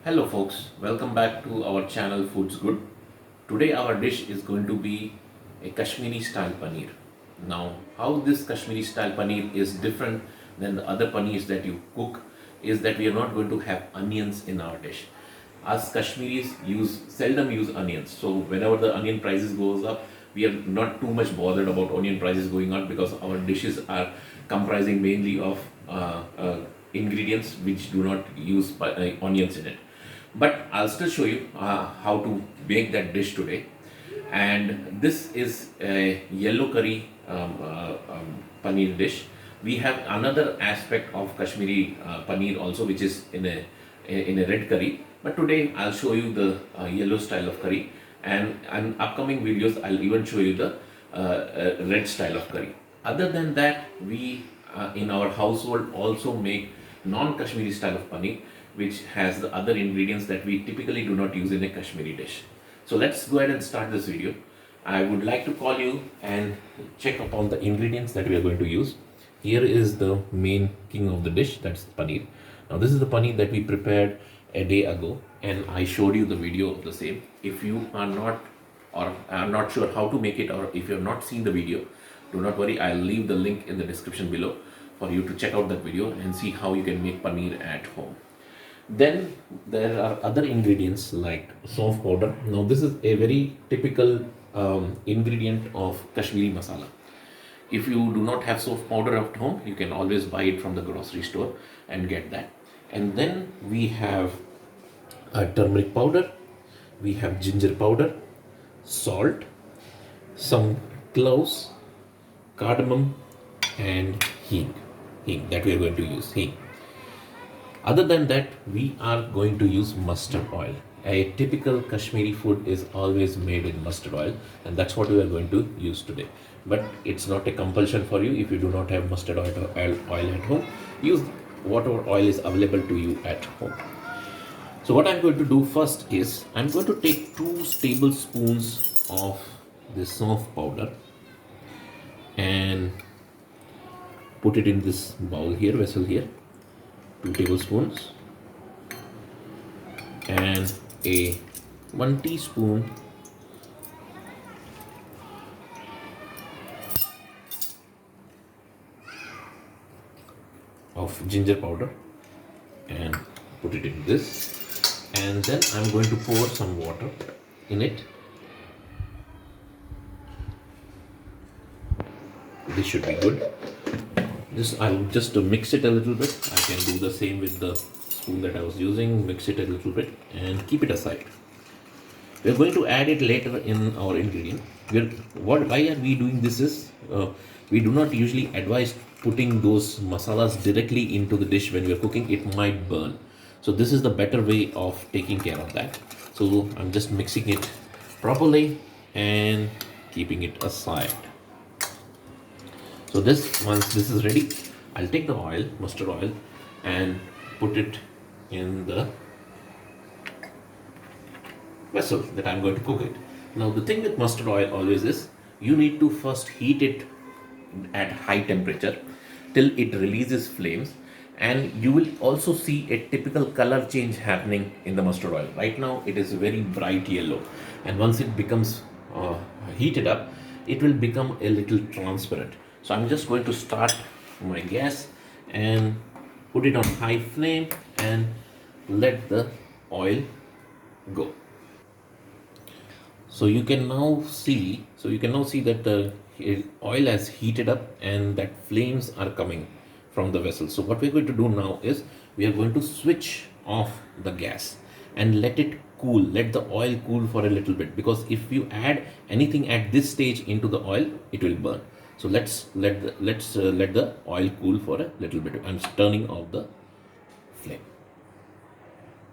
Hello folks, welcome back to our channel Foods Good. Today our dish is going to be a Kashmiri style paneer. Now, how this Kashmiri style paneer is different than the other paneers that you cook is that we are not going to have onions in our dish. Us Kashmiris seldom use onions. So whenever the onion prices goes up, we are not too much bothered about onion prices going up because our dishes are comprising mainly of ingredients which do not use onions in it. But I'll still show you how to make that dish today. And this is a yellow curry paneer dish. We have another aspect of Kashmiri paneer also, which is in a red curry. But today I'll show you the yellow style of curry, and in upcoming videos I'll even show you the red style of curry. Other than that, we in our household also make non-Kashmiri style of paneer, which has the other ingredients that we typically do not use in a Kashmiri dish. So let's go ahead and start this video. I would like to call you and check upon the ingredients that we are going to use. Here is the main king of the dish, that's the paneer. Now this is the paneer that we prepared a day ago and I showed you the video of the same. If you are not or are not sure how to make it, or if you have not seen the video, do not worry, I'll leave the link in the description below for you to check out that video and see how you can make paneer at home. Then there are other ingredients like saunf powder. Now this is a very typical ingredient of Kashmiri masala. If you do not have saunf powder at home, you can always buy it from the grocery store and get that. And then we have turmeric powder, we have ginger powder, salt, some cloves, cardamom, and hing that we are going to use. Other than that, we are going to use mustard oil. A typical Kashmiri food is always made with mustard oil, and that's what we are going to use today. But it's not a compulsion for you. If you do not have mustard oil at home, use whatever oil is available to you at home. So what I'm going to do first is I'm going to take 2 tablespoons of this saunf powder and put it in this vessel here. 2 tablespoons and 1 teaspoon of ginger powder and put it in this, and then I'm going to pour some water in it. This should be good. I'll just mix it a little bit. I can do the same with the spoon that I was using. Mix it a little bit and keep it aside. We're going to add it later in our ingredient. Why are we doing this is, we do not usually advise putting those masalas directly into the dish when we are cooking. It might burn. So this is the better way of taking care of that. So I'm just mixing it properly and keeping it aside. So once this is ready, I'll take the mustard oil, and put it in the vessel that I'm going to cook it. Now the thing with mustard oil always is, you need to first heat it at high temperature till it releases flames, and you will also see a typical color change happening in the mustard oil. Right now it is very bright yellow, and once it becomes heated up, it will become a little transparent. So I'm just going to start my gas and put it on high flame and let the oil go. So you can now see that the oil has heated up and that flames are coming from the vessel. So what we're going to do now is we are going to switch off the gas and let it cool. Let the oil cool for a little bit, because if you add anything at this stage into the oil, it will burn. So let's let the oil cool for a little bit. I'm turning off the flame.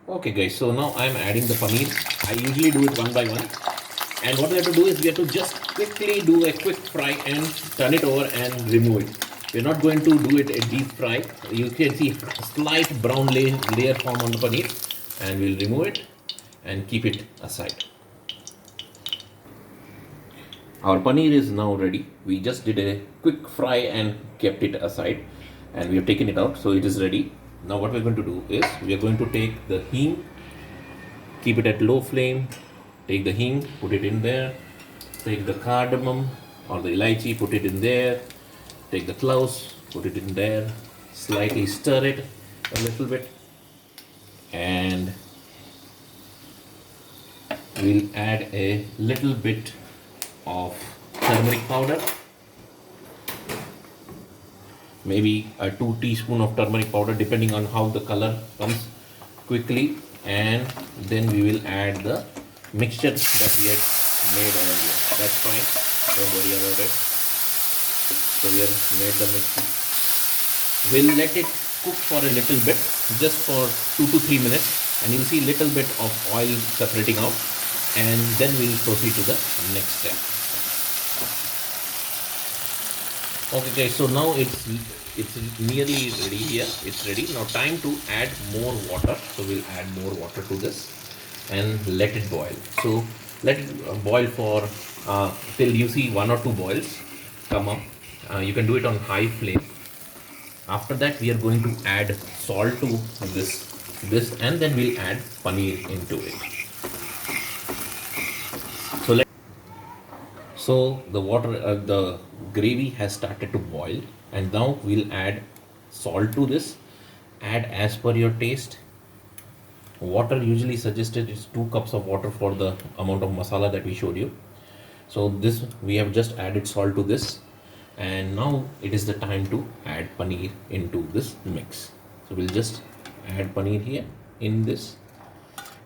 Okay guys, so now I'm adding the paneer. I usually do it one by one. And what we have to do is we have to just quickly do a quick fry and turn it over and remove it. We're not going to do it a deep fry. You can see a slight brown layer form on the paneer, and we'll remove it and keep it aside. Our paneer is now ready. We just did a quick fry and kept it aside, and we have taken it out, so it is ready. Now what we're going to do is we are going to take the hing Keep it at low flame. Take the hing, put it in there. Take the cardamom or the elaichi, put it in there. Take the cloves, put it in there. Slightly stir it a little bit. And we'll add a little bit of turmeric powder, maybe a 2 teaspoon of turmeric powder depending on how the color comes quickly, and then we will add the mixture that we had made earlier. That's fine, don't worry about it. So we have made the mixture. We'll let it cook for a little bit, just for 2 to 3 minutes, and you'll see little bit of oil separating out, and then we'll proceed to the next step. Okay guys, so now it's nearly ready here. It's ready. Now time to add more water. So we'll add more water to this and let it boil. So let it boil for till you see 1 or 2 boils come up. You can do it on high flame. After that we are going to add salt to this and then we'll add paneer into it. So the water, the gravy has started to boil, and now we'll add salt to this. Add as per your taste. Water usually suggested is 2 cups of water for the amount of masala that we showed you. So this we have just added salt to this, and now it is the time to add paneer into this mix. So we'll just add paneer here in this,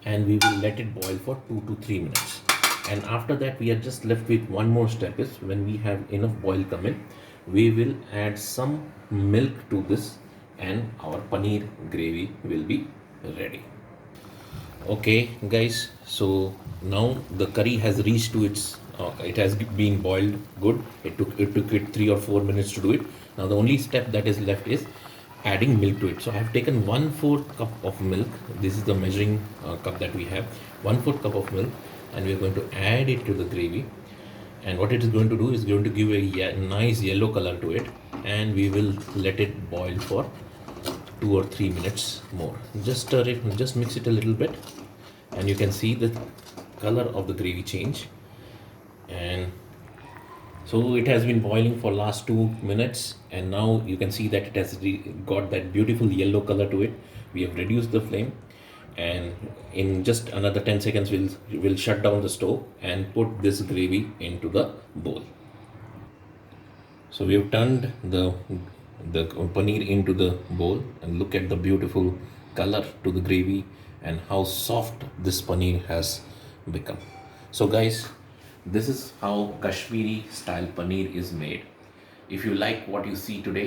and we will let it boil for 2 to 3 minutes. And after that we are just left with one more step. Is when we have enough boil come in, we will add some milk to this and our paneer gravy will be ready. Okay guys, so now the curry has reached to its it has been boiled good. It took it 3 or 4 minutes to do it. Now the only step that is left is adding milk to it. So I have taken 1/4 cup of milk. This is the measuring cup that we have. 1/4 cup of milk, and we are going to add it to the gravy, and what it is going to do is going to give a nice yellow color to it, and we will let it boil for 2 or 3 minutes more. Just stir it, just mix it a little bit, and you can see the color of the gravy change. And so it has been boiling for last 2 minutes, and now you can see that it has got that beautiful yellow color to it. We have reduced the flame, and in just another 10 seconds we'll shut down the stove and put this gravy into the bowl. So we have turned the paneer into the bowl, and look at the beautiful color to the gravy and how soft this paneer has become. So guys, this is how Kashmiri style paneer is made. If you like what you see today,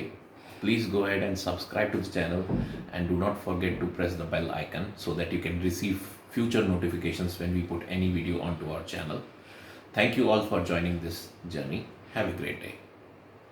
please go ahead and subscribe to the channel, and do not forget to press the bell icon so that you can receive future notifications when we put any video onto our channel. Thank you all for joining this journey. Have a great day.